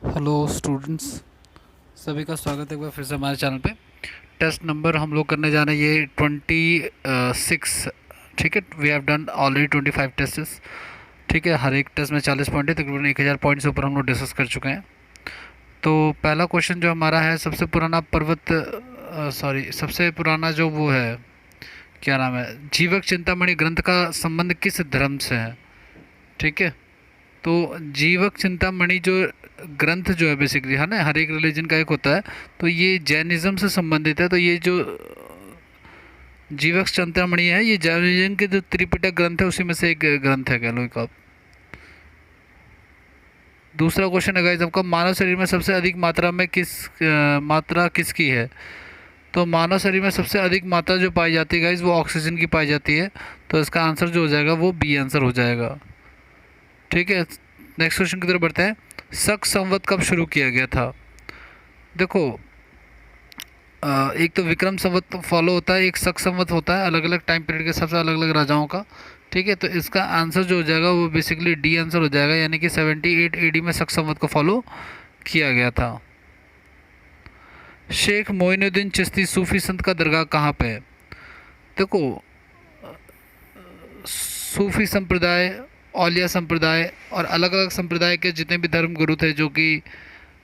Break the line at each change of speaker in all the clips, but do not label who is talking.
Hello students, सभी का स्वागत है एक बार फिर से हमारे चैनल पे। टेस्ट नंबर हम लोग करने जा रहे हैं ये 26। ठीक है, we have done already 25 test. ठीक है, हर एक टेस्ट में 40 पॉइंट है, तकरीबन 1000 पॉइंट से ऊपर हम लोग डिस्कस कर चुके हैं। तो पहला क्वेश्चन जो हमारा है, सबसे पुराना पर्वत सॉरी सबसे पुराना जो वो है, क्या नाम है, जीवक चिंतामणि ग्रंथ का संबंध किस धर्म से है? ठीक है, तो जीवक चिंतामणि जो ग्रंथ जो है बेसिकली है ना, हर एक रिलीजन का एक होता है। तो ये जैनिज्म से संबंधित है। तो ये जो जीवक चिंतामणि है, ये जैनिज्म के जो त्रिपिटक ग्रंथ है उसी में से एक ग्रंथ है, कह लो एक आप। दूसरा क्वेश्चन है गाइस आपका, मानव शरीर में सबसे अधिक मात्रा में मात्रा किसकी है? तो मानव शरीर में सबसे अधिक मात्रा जो पाई जाती है गाइस, वो ऑक्सीजन की पाई जाती है। तो इसका आंसर जो हो जाएगा वो बी आंसर हो जाएगा। ठीक है, नेक्स्ट क्वेश्चन की तरफ बढ़ते हैं। शक संवत कब शुरू किया गया था? देखो, एक तो विक्रम संवत फॉलो होता है, एक शक संवत होता है, अलग अलग टाइम पीरियड के सबसे अलग अलग राजाओं का। ठीक है, तो इसका आंसर जो हो जाएगा वो बेसिकली डी आंसर हो जाएगा, यानी कि 78 एडी में शक संवत को फॉलो किया गया था। शेख मोइनुद्दीन चिश्ती सूफी संत का दरगाह कहाँ पे है? देखो, सूफी संप्रदाय, औलिया संप्रदाय और अलग अलग संप्रदाय के जितने भी धर्म गुरु थे जो कि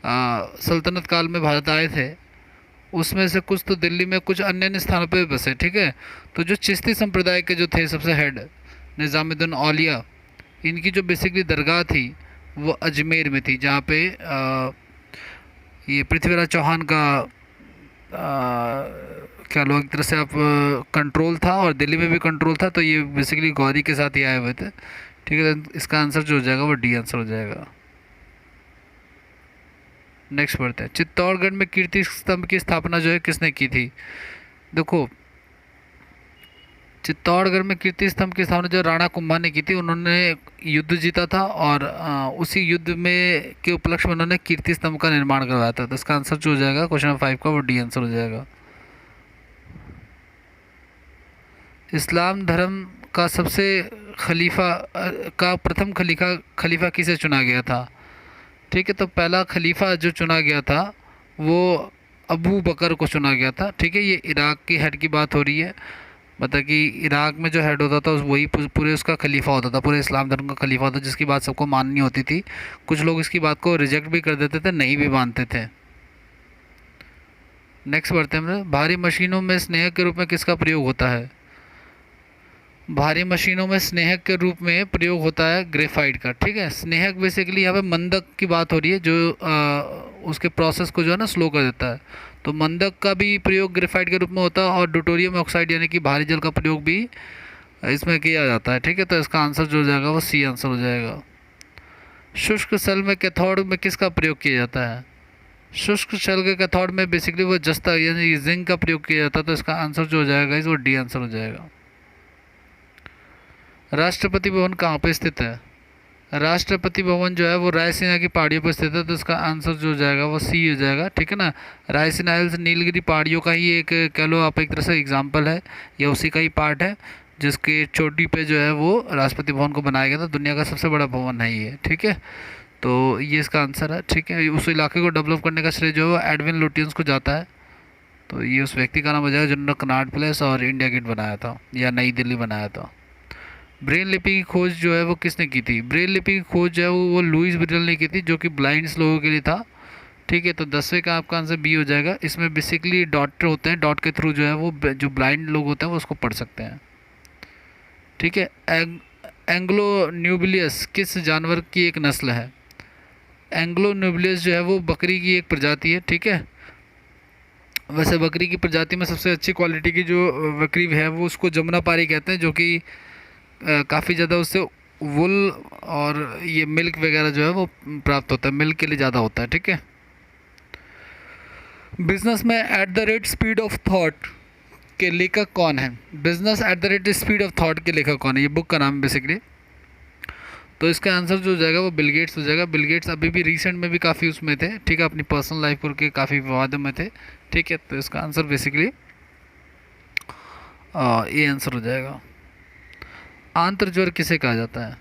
सल्तनत काल में भारत आए थे, उसमें से कुछ तो दिल्ली में, कुछ अन्य अन्य स्थानों पे बसे। ठीक है, तो जो चिश्ती संप्रदाय के जो थे सबसे हेड, निज़ामुद्दीन औलिया, इनकी जो बेसिकली दरगाह थी वो अजमेर में थी, जहाँ पे ये पृथ्वीराज चौहान का क्या लो एक तरह से आप कंट्रोल था, और दिल्ली में भी कंट्रोल था। तो ये बेसिकली गौरी के साथ ही आए हुए थे। ठीक है, तो इसका आंसर जो हो जाएगा वो डी आंसर हो जाएगा। नेक्स्ट बढ़ते हैं, चित्तौड़गढ़ में कीर्ति स्तंभ की स्थापना जो है किसने की थी? देखो, चित्तौड़गढ़ में कीर्ति स्तंभ की स्थापना जो राणा कुंभा ने की थी। उन्होंने युद्ध जीता था, और उसी युद्ध में के उपलक्ष्य में उन्होंने कीर्ति स्तंभ का निर्माण करवाया था। तो इसका आंसर जो हो जाएगा क्वेश्चन नंबर 5 का, वो डी आंसर हो जाएगा। इस्लाम धर्म का सबसे खलीफा का प्रथम खलीफा खलीफा किसे चुना गया था? ठीक है, तो पहला खलीफा जो चुना गया था वो अबू बकर को चुना गया था। ठीक है, ये इराक की हेड की बात हो रही है। मतलब कि इराक में जो हेड होता था वही पूरे उसका खलीफा होता था, पूरे इस्लाम धर्म का खलीफा होता था, जिसकी बात सबको माननी होती थी। कुछ लोग इसकी बात को रिजेक्ट भी कर देते थे, नहीं भी मानते थे। नेक्स्ट बढ़ते हैं, भारी मशीनों में स्नेहक के रूप में किसका प्रयोग होता है? भारी मशीनों में स्नेहक के रूप में प्रयोग होता है ग्रेफाइट का। ठीक है, स्नेहक बेसिकली यहाँ पे मंदक की बात हो रही है, जो उसके प्रोसेस को जो है ना स्लो कर देता है। तो मंदक का भी प्रयोग ग्रेफाइट के रूप में होता है, और ड्यूटेरियम ऑक्साइड यानी कि भारी जल का प्रयोग भी इसमें किया जाता है। ठीक है, तो इसका आंसर जो हो जाएगा वो सी आंसर हो जाएगा। शुष्क सेल में कैथोड में किसका प्रयोग किया जाता है? शुष्क सेल के कैथोड में बेसिकली वो जस्ता यानी जिंक का प्रयोग किया जाता है। तो इसका आंसर जो हो जाएगा वो डी आंसर हो जाएगा। राष्ट्रपति भवन कहाँ पे स्थित है? राष्ट्रपति भवन जो है वो रायसीना की पहाड़ियों पर स्थित है। तो इसका आंसर जो हो जाएगा वो सी हो जाएगा। ठीक है ना, रायसीना हिल्स नीलगिरी पहाड़ियों का ही एक, कह लो आप, एक तरह से एग्जाम्पल है, या उसी का ही पार्ट है, जिसके चोटी पे जो है वो राष्ट्रपति भवन को बनाया गया था। दुनिया का सबसे बड़ा भवन है ये। ठीक है, तो ये इसका आंसर है। ठीक है, उस इलाके को डेवलप करने का श्रेय जो है वो एडविन लुटियंस को जाता है। तो ये उस व्यक्ति का नाम हो जाएगा जिन्होंने कनॉट प्लेस और इंडिया गेट बनाया था, या नई दिल्ली बनाया था। ब्रेल लिपि की खोज जो है वो किसने की थी? ब्रेल लिपि की खोज जो है वो लुइस ब्रेल ने की थी, जो कि ब्लाइंड्स लोगों के लिए था। ठीक है, तो 10वें का आपका आंसर बी हो जाएगा। इसमें बेसिकली डॉट होते हैं, डॉट के थ्रू जो है वो जो ब्लाइंड लोग होते हैं वो उसको पढ़ सकते हैं। ठीक है, एंग्लो न्यूबिलियस किस जानवर की एक नस्ल है? एंग्लो न्यूबिलियस जो है वो बकरी की एक प्रजाति है। ठीक है, वैसे बकरी की प्रजाति में सबसे अच्छी क्वालिटी की जो बकरी है वो उसको जमुनापारी कहते हैं, जो कि काफ़ी ज़्यादा उससे वुल और ये मिल्क वगैरह जो है वो प्राप्त होता है, मिल्क के लिए ज़्यादा होता है। ठीक है, बिजनेस में at the rate speed of thought के लेखक कौन है? Business at the rate speed of thought के लेखक कौन है? ये बुक का नाम बेसिकली। तो इसका आंसर जो हो जाएगा वो बिल गेट्स हो जाएगा। बिल गेट्स अभी भी रिसेंट में भी काफ़ी उसमें थे। ठीक है, अपनी पर्सनल लाइफ को के काफ़ी विवादों में थे। ठीक है, तो इसका आंसर बेसिकली ये आंसर हो जाएगा। आंत्र ज्वर किसे कहा जाता है?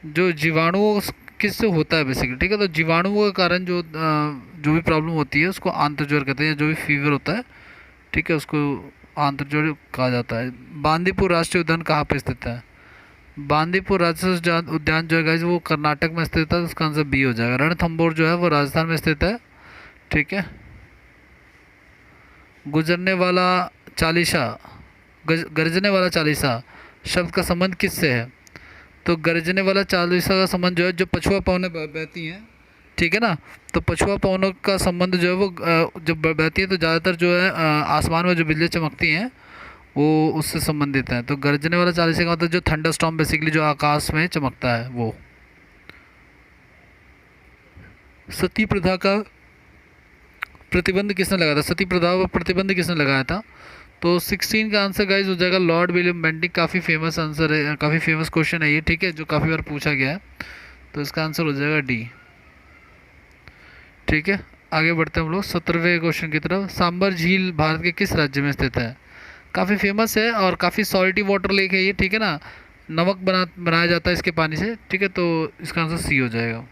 जो जीवाणुओं किससे होता है बेसिकली, ठीक है। तो जीवाणुओं के कारण जो भी प्रॉब्लम होती है उसको आंतर्ज्वर कहते हैं, या जो भी फीवर होता है, ठीक है, उसको आंतर्ज्वर कहा जाता है। बांदीपुर राष्ट्रीय उद्यान कहाँ पे स्थित है? बांदीपुर राष्ट्रीय उद्यान जो है गाइस वो कर्नाटक में स्थित है, तो उसका आंसर बी हो जाएगा। रणथंबोर जो है वो राजस्थान में स्थित है, ठीक है। गुजरने वाला चालीसा, गरजने वाला चालीसा शब्द का संबंध किससे है? तो गरजने वाला चालीसा का संबंध जो है, जो पछुआ पवनें बहती हैं, ठीक है ना, तो पछुआ पवनों का संबंध जो है वो जब बहती है तो ज़्यादातर जो है आसमान में जो बिजली चमकती हैं वो उससे संबंधित है। तो गरजने वाला चालीसा का मतलब जो थंडर स्टॉर्म बेसिकली जो आकाश में चमकता है वो। सती प्रथा का प्रतिबंध किसने लगाया था? सती प्रथा पर प्रतिबंध किसने लगाया था? तो 16 का आंसर गाइज हो जाएगा लॉर्ड विलियम बेंटिक। काफ़ी फेमस आंसर है, काफ़ी फेमस क्वेश्चन है ये, ठीक है, जो काफ़ी बार पूछा गया है। तो इसका आंसर हो जाएगा डी, ठीक है। आगे बढ़ते हैं हम लोग 17वें क्वेश्चन की तरफ। सांबर झील भारत के किस राज्य में स्थित है? काफ़ी फेमस है और काफ़ी सॉल्टी वाटर लेक है ये, ठीक है ना, नमक बनाया जाता है इसके पानी से, ठीक है। तो इसका आंसर सी हो जाएगा।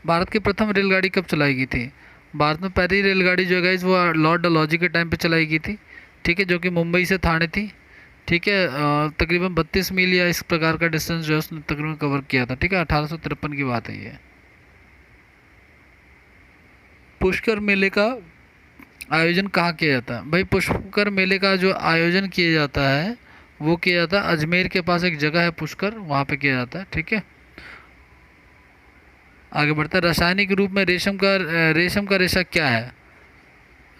भारत की प्रथम रेलगाड़ी कब चलाई गई थी? भारत में पहली रेलगाड़ी जो है गाइस वो लॉर्ड डलहौजी के टाइम पे चलाई गई थी, ठीक है, जो कि मुंबई से ठाणे थी, ठीक है। तकरीबन 32 मील या इस प्रकार का डिस्टेंस जो है उसने तकरीबन कवर किया था, ठीक है। 1853 की बात है ये। पुष्कर मेले का आयोजन कहाँ किया जाता है? भाई पुष्कर मेले का जो आयोजन किया जाता है वो किया जाता है अजमेर के पास एक जगह है पुष्कर, वहाँ पे किया जाता है, ठीक है। आगे बढ़ता है। रासायनिक रूप में रेशम का रेशा क्या है?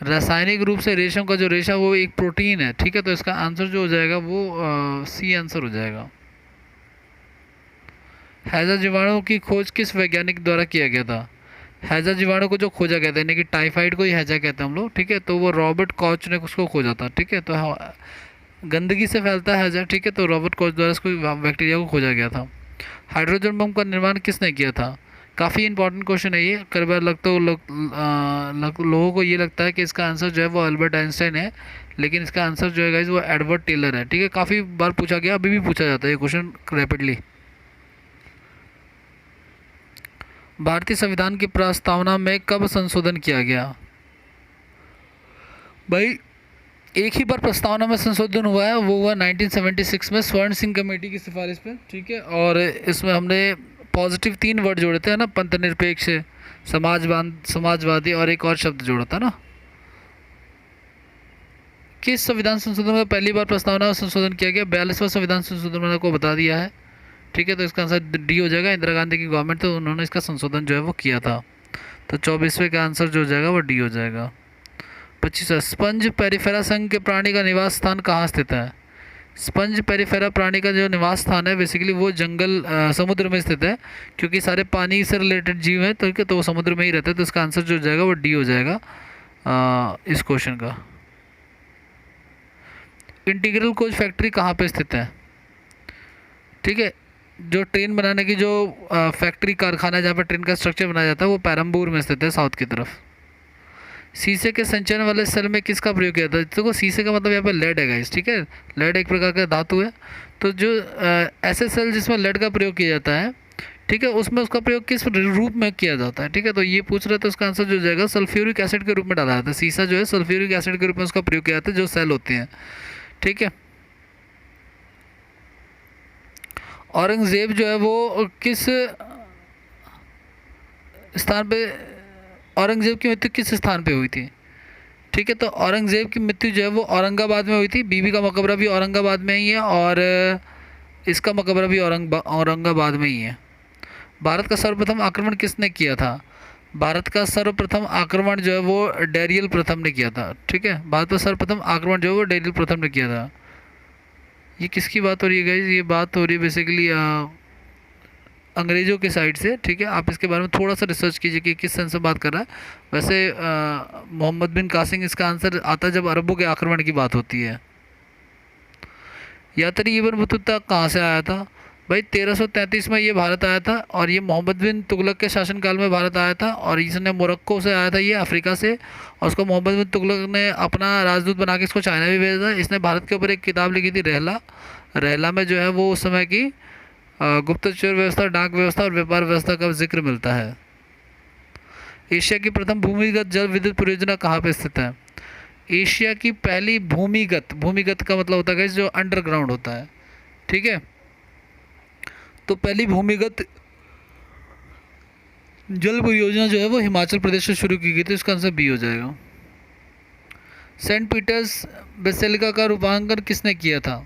रासायनिक रूप से रेशम का जो रेशा वो एक प्रोटीन है, ठीक है। तो इसका आंसर जो हो जाएगा वो सी आंसर हो जाएगा। हैजा जीवाणु की खोज किस वैज्ञानिक द्वारा किया गया था? हैजा जीवाणु को जो खोजा गया था, यानी कि टाइफाइड को ही हैजा कहते हैं हम लोग, ठीक है, तो वो रॉबर्ट कॉच ने उसको खोजा था, ठीक है। तो हाँ, गंदगी से फैलता है हैजा, ठीक है, तो रॉबर्ट कॉच द्वारा इसको बैक्टीरिया को खोजा गया था। हाइड्रोजन बम का निर्माण किसने किया था? काफ़ी इंपॉर्टेंट क्वेश्चन है ये। कई बार लोगों को ये लगता है कि इसका आंसर जो है वो अल्बर्ट आइंस्टाइन है, लेकिन इसका आंसर जो है गाइस वो एडवर्ड टेलर है, ठीक है। काफ़ी बार पूछा गया, अभी भी पूछा जाता है ये क्वेश्चन रैपिडली। भारतीय संविधान की प्रस्तावना में कब संशोधन किया गया? भाई एक ही बार प्रस्तावना में संशोधन हुआ है, वो हुआ 1976 में स्वर्ण सिंह कमेटी की सिफारिश पे, ठीक है। और इसमें हमने पॉजिटिव 3 वर्ड जोड़े थे ना, पंथ निरपेक्ष, समाजवादी और एक और शब्द जोड़ा था ना। किस संविधान संशोधन में पहली बार प्रस्तावना संशोधन किया गया? 42वां संविधान संशोधन मैंने को बता दिया है, ठीक है। तो इसका आंसर डी हो जाएगा। इंदिरा गांधी की गवर्नमेंट, तो उन्होंने इसका संशोधन जो है वो किया था। तो 24वें का आंसर जो हो जाएगा वो डी हो जाएगा। 25वां, स्पंज पेरिफेरा संघ के प्राणी का निवास स्थान कहाँ स्थित है? स्पंज पेरिफेरा प्राणी का जो निवास स्थान है बेसिकली वो जंगल समुद्र में स्थित है, क्योंकि सारे पानी से रिलेटेड जीव हैं, तो वो समुद्र में ही रहते हैं। तो इसका आंसर जो हो जाएगा वो डी हो जाएगा इस क्वेश्चन का। इंटीग्रल कोच फैक्ट्री कहाँ पे स्थित है? ठीक है, जो ट्रेन बनाने की जो फैक्ट्री कारखाना है जहाँ पर ट्रेन का स्ट्रक्चर बनाया जाता है वो पेरम्बूर में स्थित है, साउथ की तरफ। शीशे के संचयन वाले सेल में किसका प्रयोग किया था? देखो शीशे का मतलब यहाँ पे लेड है गाइस, ठीक है। लेड एक प्रकार का धातु है, तो जो ऐसे सेल जिसमें लेड का प्रयोग किया जाता है, ठीक है, उसमें उसका प्रयोग किस रूप में किया जाता है? ठीक है, तो ये पूछ रहे थे, उसका आंसर जो जाएगा सल्फ्यूरिक एसिड के रूप में डाला जाता है। शीशा जो है सल्फ्यूरिक एसिड के रूप में उसका प्रयोग किया जाता है, जो सेल होते हैं, ठीक है। औरंगजेब जो है वो किस स्थान पे, औरंगजेब की मृत्यु किस स्थान पे हुई थी? ठीक है, तो औरंगजेब की मृत्यु जो है वो औरंगाबाद में हुई थी। बीबी का मकबरा भी औरंगाबाद में ही है और इसका मकबरा भी औरंगाबाद में ही है। भारत का सर्वप्रथम आक्रमण किसने किया था? भारत का सर्वप्रथम आक्रमण जो है वो डैरियल प्रथम ने किया था, ठीक है। भारत का सर्वप्रथम आक्रमण जो है वो डैरियल प्रथम ने किया था। ये किसकी बात हो रही है गाइस? ये बात हो रही है बेसिकली अंग्रेज़ों के साइड से, ठीक है। आप इसके बारे में थोड़ा सा रिसर्च कीजिए कि किस सेंस से बात कर रहा है। वैसे मोहम्मद बिन कासिम इसका आंसर आता है जब अरबों के आक्रमण की बात होती है। यात्री इब्न बतूता कहाँ से आया था? भाई 1333 में ये भारत आया था और ये मोहम्मद बिन तुगलक के शासनकाल में भारत आया था और इसने मोरक्को से आया था, ये अफ्रीका से, और उसको मोहम्मद बिन तुगलक ने अपना राजदूत बना के इसको चाइना भी भेजा था। इसने भारत के ऊपर एक किताब लिखी थी, रहला। रहला में जो है वो उस समय की गुप्तचर व्यवस्था, डाक व्यवस्था और व्यापार व्यवस्था का जिक्र मिलता है। एशिया की प्रथम भूमिगत जल विद्युत परियोजना कहाँ पे स्थित है? एशिया की पहली भूमिगत, भूमिगत का मतलब होता है जो अंडरग्राउंड होता है, ठीक है, तो पहली भूमिगत जल परियोजना जो है वो हिमाचल प्रदेश से शुरू की गई थी। इसका आंसर बी हो जाएगा। सेंट पीटर्स बेसिलिका का रूपांतरण किसने किया था?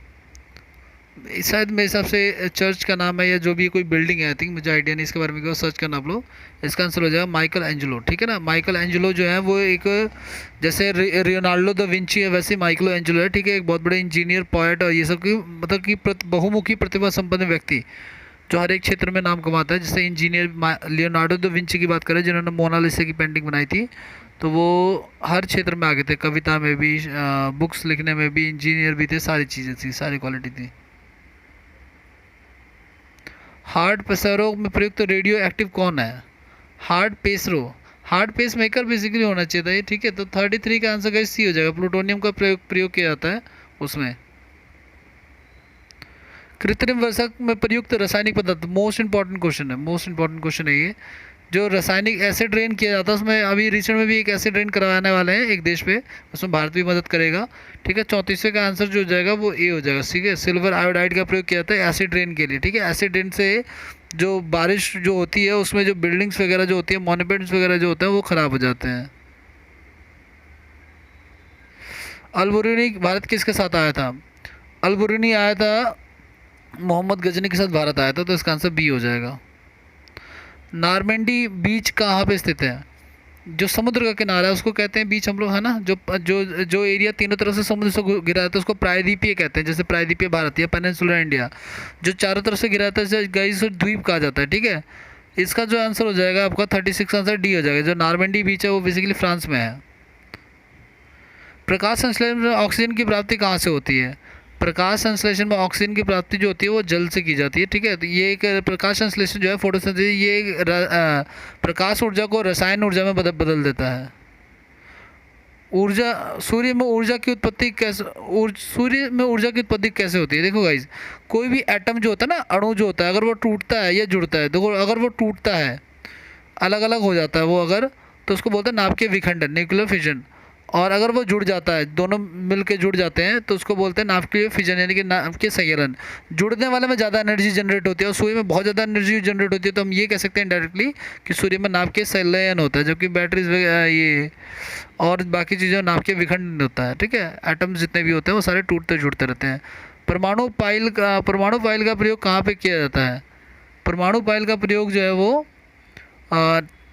शायद मेरे हिसाब से चर्च का नाम है या जो भी कोई बिल्डिंग है, आई थिंक, मुझे आइडिया नहीं इसके बारे में, सर्च करना आप लोग। इसका आंसर हो जाएगा माइकल एंजेलो, ठीक है ना। माइकल एंजेलो जो है वो एक, जैसे लियोनार्डो दा विंची है वैसे माइकल एंजेलो है, ठीक है, एक बहुत बड़े इंजीनियर, पोएट और ये सब की मतलब कि बहुमुखी प्रतिभा संपन्न व्यक्ति जो हर एक क्षेत्र में नाम कमाता है। जैसे इंजीनियर लियोनार्डो दा विंची की बात करें जिन्होंने मोनालिसा की पेंटिंग बनाई थी, तो वो हर क्षेत्र में आगे थे, कविता में भी, बुक्स लिखने में भी, इंजीनियर भी थे, सारी चीज़ें थी, सारी क्वालिटी थी। हार्ट पेसरों में प्रयुक्त रेडियो एक्टिव कौन है? हार्ट पेसरो, हार्ट पेस मेकर बेसिकली होना चाहिए था ये, ठीक है। तो 33 का आंसर सी हो जाएगा। प्लूटोनियम का प्रयोग किया जाता है उसमें। कृत्रिम वर्षक में प्रयुक्त रासायनिक पदार्थ, मोस्ट इंपॉर्टेंट क्वेश्चन है, मोस्ट इंपॉर्टेंट क्वेश्चन है ये। जो रासायनिक एसिड रेन किया जाता है उसमें अभी रिसेंट में भी एक एसिड रेन करवाने वाले हैं एक देश पे, उसमें भारत भी मदद करेगा, ठीक है। 34वें का आंसर जो हो जाएगा वो ए हो जाएगा, ठीक है। सिल्वर आयोडाइड का प्रयोग किया जाता है एसिड रेन के लिए, ठीक है। एसिड रेन से जो बारिश जो होती है उसमें जो बिल्डिंग्स वगैरह जो होती है, मॉन्यूमेंट्स वगैरह जो होते हैं वो ख़राब हो जाते हैं। अल-बुरूनी भारत किसके साथ आया था? अल-बुरूनी आया था मोहम्मद गजनी के साथ भारत आया था, तो इसका आंसर बी हो जाएगा। नॉर्मैंडी बीच कहाँ पे स्थित है? जो समुद्र का किनारा है उसको कहते हैं बीच हम लोग, है ना। जो जो जो एरिया तीनों तरफ से समुद्र से घिरा रहता है उसको प्रायद्वीपीय कहते हैं। जैसे प्रायद्वीपीय भारत या पेनिनसुलर इंडिया, जो चारों तरफ से घिरा रहता है गाइस द्वीप कहा जाता है, ठीक है। इसका जो आंसर हो जाएगा आपका 36 आंसर डी हो जाएगा। जो नॉर्मैंडी बीच है वो बेसिकली फ्रांस में है। प्रकाश संश्लेषण में ऑक्सीजन की प्राप्ति कहाँ से होती है? प्रकाश संश्लेषण में ऑक्सीजन की प्राप्ति जो होती है वो जल से की जाती है, ठीक है। तो ये एक प्रकाश संश्लेषण जो है फोटोसिंथेसिस, ये एक प्रकाश ऊर्जा को रसायन ऊर्जा में बदल देता है। ऊर्जा, सूर्य में ऊर्जा की उत्पत्ति कैसे, सूर्य में ऊर्जा की उत्पत्ति कैसे होती है? देखो गाइज, कोई भी एटम जो होता है ना, अणु जो होता है, अगर वो टूटता है या जुड़ता है, देखो अगर वो टूटता है, अलग अलग हो जाता है वो अगर, तो उसको बोलते हैं नाभिकीय विखंडन, न्यूक्लियर फिजन। और अगर वो जुड़ जाता है, दोनों मिल के जुड़ जाते हैं, तो उसको बोलते हैं नाभिकीय फिजन, यानी कि नाभिकीय संयलन। जुड़ने वाले में ज़्यादा एनर्जी जनरेट होती है और सूर्य में बहुत ज़्यादा एनर्जी जनरेट होती है, तो हम ये कह सकते हैं डायरेक्टली कि सूर्य में नाभिकीय संलयन होता है, जबकि बैटरीज ये और बाकी चीज़ें नाभिकीय विखंडन होता है, ठीक है। एटम्स जितने भी होते हैं वो सारे टूटते जुड़ते रहते हैं। परमाणु पाइल का प्रयोग कहाँ पर किया जाता है? परमाणु पाइल का प्रयोग जो है वो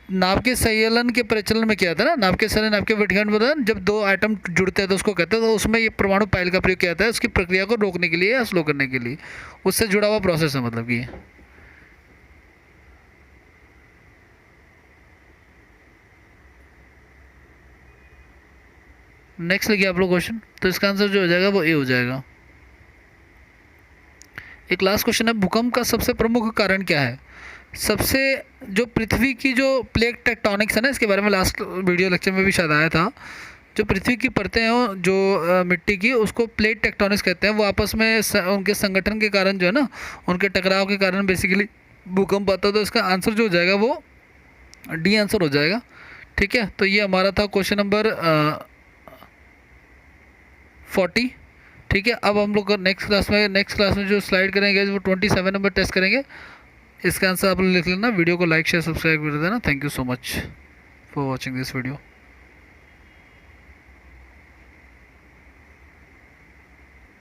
नाभ के संयलन के प्रचलन में किया था ना। नाभ के संयलन, नाभ के विखंडन, जब दो आइटम जुड़ते हैं तो उसको कहते हैं, तो उसमें ये परमाणु पाइल का प्रयोग किया जाता है उसकी प्रक्रिया को रोकने के लिए या स्लो करने के लिए। उससे जुड़ा हुआ प्रोसेस है मतलब कि। नेक्स्ट लिखिए आप लोग क्वेश्चन, तो इसका आंसर जो हो जाएगा वो ए हो जाएगा। एक लास्ट क्वेश्चन है, भूकंप का सबसे प्रमुख कारण क्या है? सबसे, जो पृथ्वी की जो प्लेट टेक्टोनिक्स है ना, इसके बारे में लास्ट वीडियो लेक्चर में भी शायद आया था। जो पृथ्वी की परतें हैं जो मिट्टी की, उसको प्लेट टेक्टोनिक्स कहते हैं। वो आपस में उनके संगठन के कारण जो है ना, उनके टकराव के कारण बेसिकली भूकंप आता है। तो इसका आंसर जो हो जाएगा वो डी आंसर हो जाएगा, ठीक है। तो ये हमारा था क्वेश्चन नंबर 40, ठीक है। अब हम लोग नेक्स्ट क्लास में जो स्लाइड करेंगे वो 27 नंबर टेस्ट करेंगे। इसका आंसर आप लोग लिख लेना। वीडियो को लाइक शेयर सब्सक्राइब कर देना। Thank you so much for watching this video.